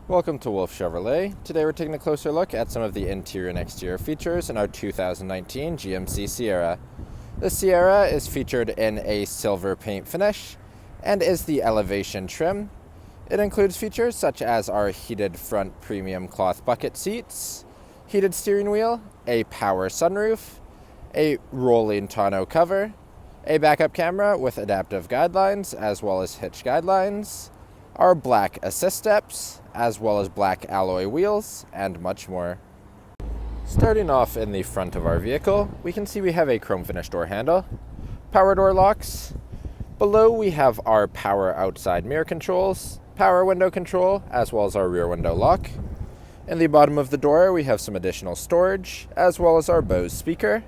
Welcome to Wolfe Chevrolet. Today we're taking a closer look at some of the interior and exterior features in our 2019 GMC Sierra. The Sierra is featured in a silver paint finish and is the elevation trim. It includes features such as our heated front premium cloth bucket seats, heated steering wheel, a power sunroof, a rolling tonneau cover, a backup camera with adaptive guidelines as well as hitch guidelines, our black assist steps, as well as black alloy wheels, and much more. Starting off in the front of our vehicle, we can see we have a chrome finish door handle, power door locks. Below we have our power outside mirror controls, power window control, as well as our rear window lock. In the bottom of the door we have some additional storage, as well as our Bose speaker.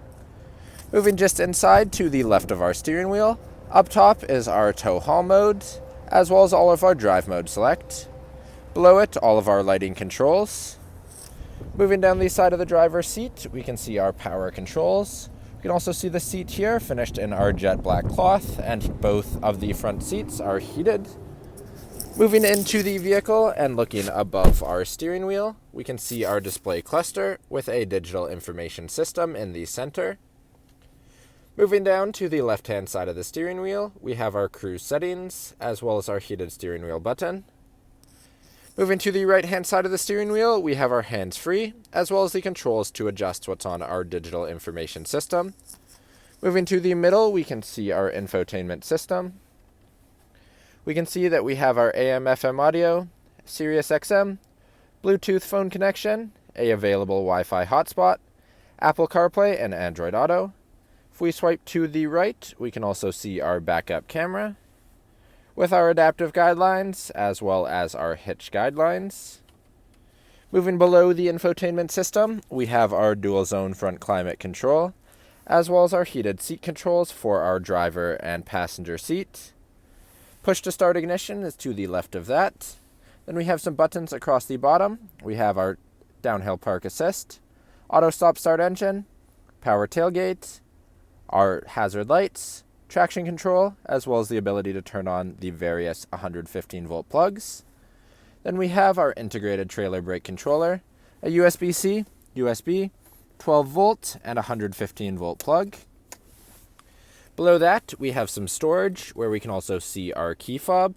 Moving just inside to the left of our steering wheel, up top is our tow haul mode, as well as all of our drive mode select. Below it, all of our lighting controls. Moving down the side of the driver's seat, we can see our power controls. We can also see the seat here finished in our jet black cloth, and both of the front seats are heated. Moving into the vehicle and looking above our steering wheel, we can see our display cluster with a digital information system in the center. Moving down to the left-hand side of the steering wheel, we have our cruise settings, as well as our heated steering wheel button. Moving to the right-hand side of the steering wheel, we have our hands-free, as well as the controls to adjust what's on our digital information system. Moving to the middle, we can see our infotainment system. We can see that we have our AM/FM audio, Sirius XM, Bluetooth phone connection, a available Wi-Fi hotspot, Apple CarPlay, and Android Auto. If we swipe to the right, we can also see our backup camera with our adaptive guidelines as well as our hitch guidelines. Moving below the infotainment system, we have our dual zone front climate control, as well as our heated seat controls for our driver and passenger seat. Push to start ignition is to the left of that. Then we have some buttons across the bottom. We have our downhill park assist, auto stop start engine, power tailgate, our hazard lights, traction control, as well as the ability to turn on the various 115 volt plugs. Then we have our integrated trailer brake controller, a USB-C, USB, 12 volt, and 115 volt plug. Below that, we have some storage where we can also see our key fob.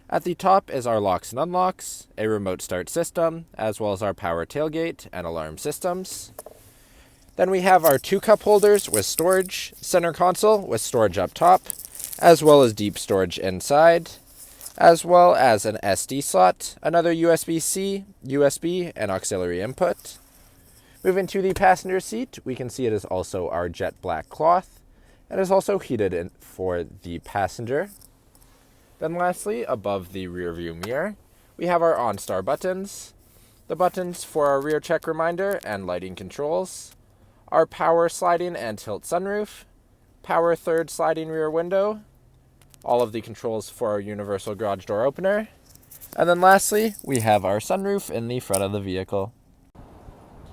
At the top is our locks and unlocks, a remote start system, as well as our power tailgate and alarm systems. Then we have our two cup holders with storage, center console with storage up top, as well as deep storage inside, as well as an SD slot, another USB-C, USB, and auxiliary input. Moving to the passenger seat, we can see it is also our jet black cloth, and is also heated for the passenger. Then lastly, above the rear view mirror, we have our OnStar buttons, the buttons for our rear check reminder and lighting controls, our power sliding and tilt sunroof, power third sliding rear window, all of the controls for our universal garage door opener, and then lastly, we have our sunroof in the front of the vehicle.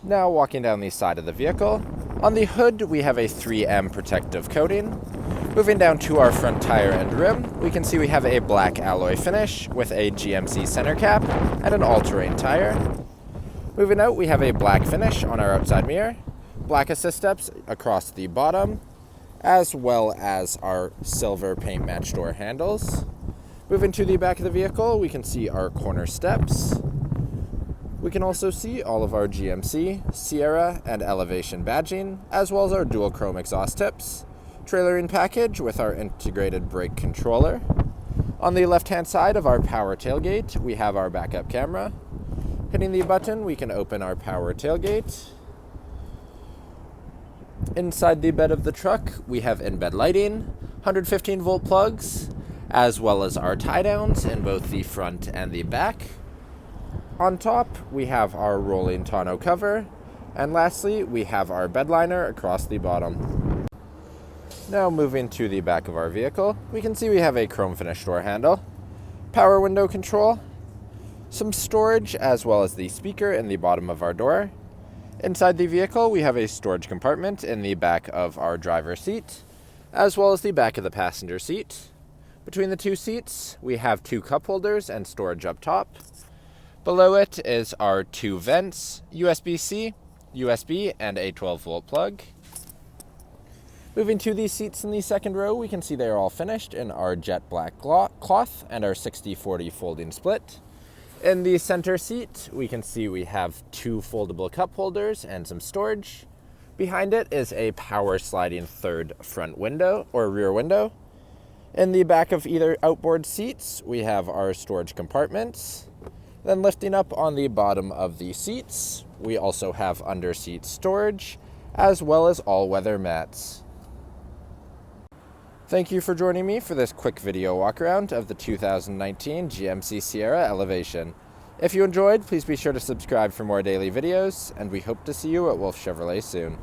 Now walking down the side of the vehicle, on the hood we have a 3M protective coating. Moving down to our front tire and rim, we can see we have a black alloy finish with a GMC center cap and an all-terrain tire. Moving out, we have a black finish on our outside mirror, black assist steps across the bottom, as well as our silver paint match door handles. Moving to the back of the vehicle, we can see our corner steps. We can also see all of our GMC, Sierra, and Elevation badging, as well as our dual chrome exhaust tips, trailering package with our integrated brake controller. On the left-hand side of our power tailgate, we have our backup camera. Hitting the button, we can open our power tailgate. Inside the bed of the truck, we have in-bed lighting, 115 volt plugs, as well as our tie downs in both the front and the back. On top, we have our rolling tonneau cover, and lastly, we have our bed liner across the bottom. Now moving to the back of our vehicle, we can see we have a chrome finish door handle, power window control, some storage, as well as the speaker in the bottom of our door. Inside the vehicle, we have a storage compartment in the back of our driver's seat, as well as the back of the passenger seat. Between the two seats, we have two cup holders and storage up top. Below it is our 2 vents, USB-C, USB, and a 12-volt plug. Moving to the seats in the second row, we can see they are all finished in our jet black cloth and our 60/40 folding split. In the center seat, we can see we have 2 foldable cup holders and some storage. Behind it is a power sliding third front window or rear window. In the back of either outboard seats, we have our storage compartments. Then lifting up on the bottom of the seats, we also have under-seat storage, as well as all-weather mats. Thank you for joining me for this quick video walkaround of the 2019 GMC Sierra Elevation. If you enjoyed, please be sure to subscribe for more daily videos, and we hope to see you at Wolfe Chevrolet soon.